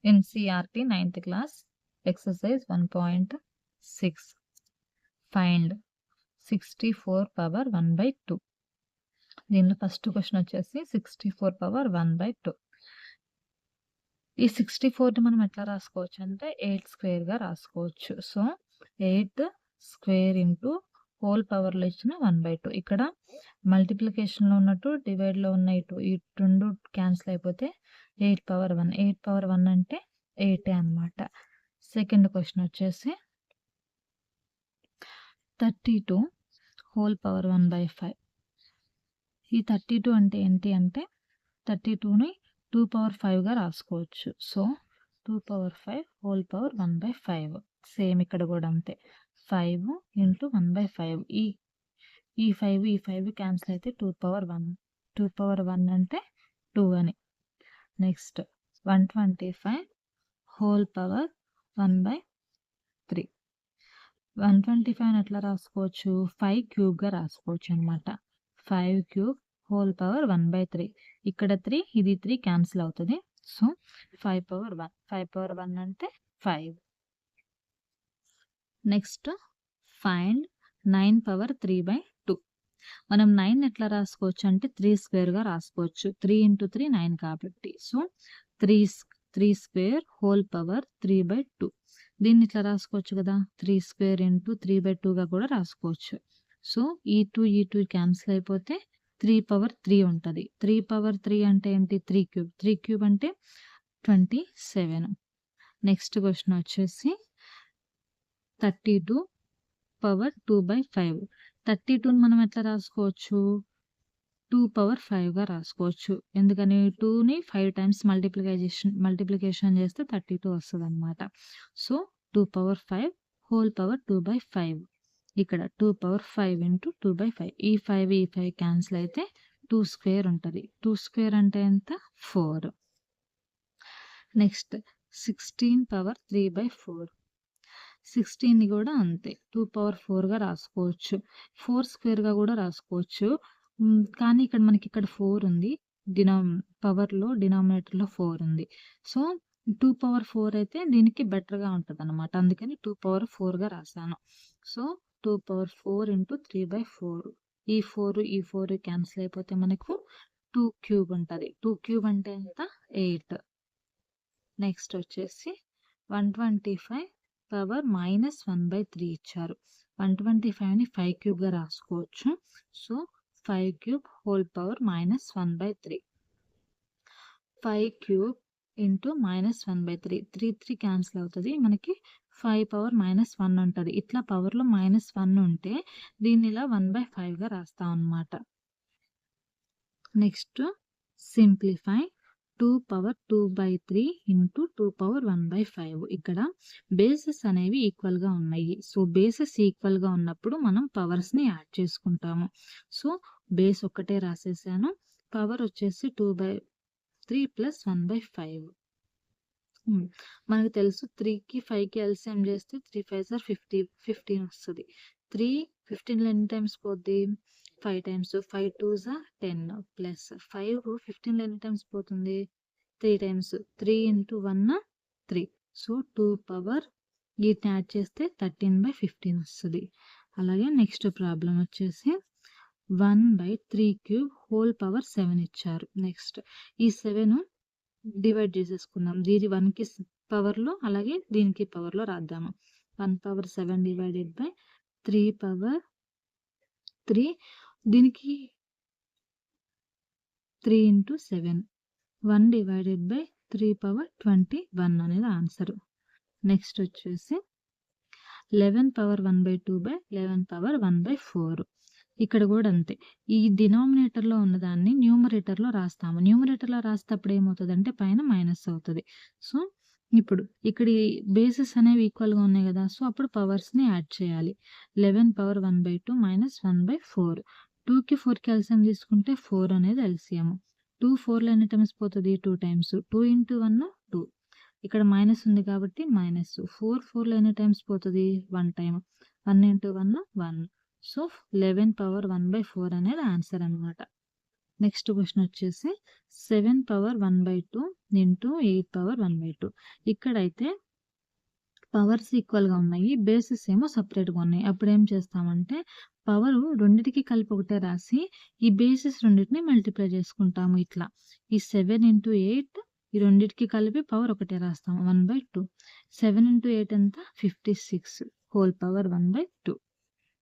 NCERT 9th class exercise 1.6 find 64 power 1/2. దీనిలో first question వచ్చేసి 64 power 1/2. ఈ 64ని మనం ఎట్లా రాసుకోవచ్చు అంటే 8 స్క్వేర్ గా రాసుకోవచ్చు. So 8 square into whole power లో ఇచ్చిన 1/2. ఇక్కడ మల్టిప్లికేషన్ లో ఉన్నట్టు డివైడ్ లో ఉన్న ఈ రెండు క్యాన్సిల్ అయిపోతే 8 power 1. 8 power 1 అంటే 8 అన్నమాట. సెకండ్ క్వశ్చన్ వచ్చేసి 32 హోల్ పవర్ 1/5. ఈ 32 అంటే ఏంటి అంటే 32ని 2 power 5 గా రాసుకోవచ్చు. So 2 power 5 whole power 1/5. Same ఇక్కడ కూడా అంతే. 5 ఇంటూ 1/5. ఈ 5 క్యాన్సిల్ అయితే 2 power 1. 2 power 1 అంటే 2 అని. Next 125 whole power 1/3. 125 ఎట్లా రాసుకోవచ్చు? 5 క్యూబ్ గా రాసుకోవచ్చు అనమాట. 5 క్యూబ్ హోల్ పవర్ 1/3. ఇక్కడ 3 ఇది 3 క్యాన్సిల్ అవుతుంది. So 5 power 1. 5 power 1 అంటే 5. Next find 9 power 3/2. మనం 9 ఎట్లా రాసుకోవచ్చు అంటే 3 స్క్వేర్ గా రాసుకోవచ్చు. 3 ఇంటూ 3 9 కాబట్టి. So 3 square whole power 3/2. దీన్ని ఇట్లా రాసుకోవచ్చు కదా, 3 స్క్వేర్ ఇంటూ 3/2 గా కూడా రాసుకోవచ్చు. సో ఈ 2 క్యాన్సిల్ అయిపోతే 3 power 3 ఉంటుంది. 3 power 3 అంటే ఏంటి? 3 క్యూబ్. 3 క్యూబ్ అంటే 27. నెక్స్ట్ క్వశ్చన్ వచ్చేసి 32 power 2/5. 32ని మనం ఎట్లా రాసుకోవచ్చు? 2 power 5 గా రాసుకోవచ్చు. ఎందుకని 2ని 5 టైమ్స్ మల్టిప్లికేషన్ చేస్తే 32 వస్తుంది అనమాట. So 2 power 5 whole power 2/5. ఇక్కడ 2 power 5 ఇంటూ 2/5. ఈ 5 క్యాన్సిల్ అయితే 2 స్క్వేర్ ఉంటుంది. 2 స్క్వేర్ అంటే ఎంత? 4. Next 16 power 3/4. 16ని కూడా అంతే 2 power 4 గా రాసుకోవచ్చు. 4 స్క్వేర్ గా కూడా రాసుకోవచ్చు. కానీ ఇక్కడ మనకి 4 ఉంది. డినామినేటర్ లో 4 ఉంది. సో 2 power 4 అయితే దీనికి బెటర్ గా ఉంటుంది అనమాట. అందుకని 2 power 4 గా రాశాను. So 2 power 4 into 3/4. ఈ 4 క్యాన్సిల్ అయిపోతే మనకు 2 క్యూబ్ ఉంటుంది. 2 క్యూబ్ అంటే ఎంత? 8. నెక్స్ట్ వచ్చేసి 125 పవర్ -1/3 ఇచ్చారు. 125ని 5 క్యూబ్ గా రాసుకోవచ్చు. So 5 cube whole power -1/3. 5 cube into -1/3. 3 cancel అవుతుంది. మనకి 5 power -1 ఉంటుంది. ఇట్లా పవర్ లో -1 ఉంటే దీన్ని ఇలా 1/5 గా రాస్తాం అన్నమాట. Next simplify 2 power 2/3 into 2 power 1/5. ఇక్కడ బేసెస్ అనేవి ఈక్వల్ గా ఉన్నాయి. సో బేసెస్ ఈక్వల్ గా ఉన్నప్పుడు మనం పవర్స్ ని యాడ్ చేసుకుంటాము. సో బేస్ ఒక్కటే రాసేసాను. పవర్ వచ్చేసి 2/3 ప్లస్ 1/5. మనకు తెలుసు 3కి 5కి ఎల్సిఎం చేస్తే 3 5s are 15 వస్తుంది. 3 15 ఎన్ని టైమ్స్ పోద్ది? 5 టైమ్స్. 5 2s are 10 ప్లస్ 5 15 ఎన్ని టైమ్స్ పోతుంది? 3 టైమ్స్. 3 ఇంటూ 1 3. సో 2 పవర్ వీటిని యాడ్ చేస్తే 13/15 వస్తుంది. అలాగే నెక్స్ట్ ప్రాబ్లం వచ్చేసి 1/3 క్యూబ్ హోల్ పవర్ 7 ఇచ్చారు. నెక్స్ట్ ఈ 7 డివైడ్ చేసేసుకుందాం. దీని 1కి పవర్ లో అలాగే దీనికి పవర్ లో రాద్దాము. 1 power 7 డివైడెడ్ బై 3 power 3. దీనికి 3 ఇంటూ 7. 1 డివైడెడ్ బై 3 power 21 అనేది ఆన్సర్. నెక్స్ట్ వచ్చేసి 11 power 1/2 బై 11 power 1/4. ఇక్కడ కూడా అంతే. ఈ డినామినేటర్ లో ఉన్నదాన్ని న్యూమరేటర్ లో రాస్తాము. న్యూమరేటర్ లో రాసేటప్పుడు ఏమవుతుంది అంటే పైన మైనస్ అవుతుంది. సో ఇప్పుడు ఇక్కడ బేసెస్ అనేవి ఈక్వల్ గా ఉన్నాయి కదా. సో అప్పుడు పవర్స్ ని యాడ్ చేయాలి. 11 power 1/2 మైనస్ 1/4. 2కి 4కి ఎల్సిఎం తీసుకుంటే 4 అనేది ఎల్సిఎం. 2 4 ఎన్ని టైమ్స్ పోతుంది? 2 టైమ్స్. 2 ఇంటూ 1 2. ఇక్కడ మైనస్ ఉంది కాబట్టి మైనస్. 4 ఎన్ని టైమ్స్ పోతుంది? 1 టైమ్. 1 ఇంటూ 1 1. సో 11 power 1/4 అనేది ఆన్సర్ అనమాట. నెక్స్ట్ క్వెషన్ వచ్చేసి 7 పవర్ 1/2 ఇంటూ 8 పవర్ 1/2. ఇక్కడైతే పవర్స్ ఈక్వల్‌గా ఉన్నాయి. బేసెస్ ఏమో సెపరేట్‌గా ఉన్నాయి. అప్పుడేం చేస్తామంటే పవరు రెండిటికి కలిపి ఒకటే రాసి, ఈ బేసెస్ రెండిటిని మల్టిప్లై చేసుకుంటాము ఇట్లా. ఈ 7 ఇంటూ 8 ఈ రెండిటికి కలిపి పవర్ ఒకటే రాస్తాము 1/2. 7 ఇంటూ 8 ఎంత? 56 హోల్ పవర్ 1/2.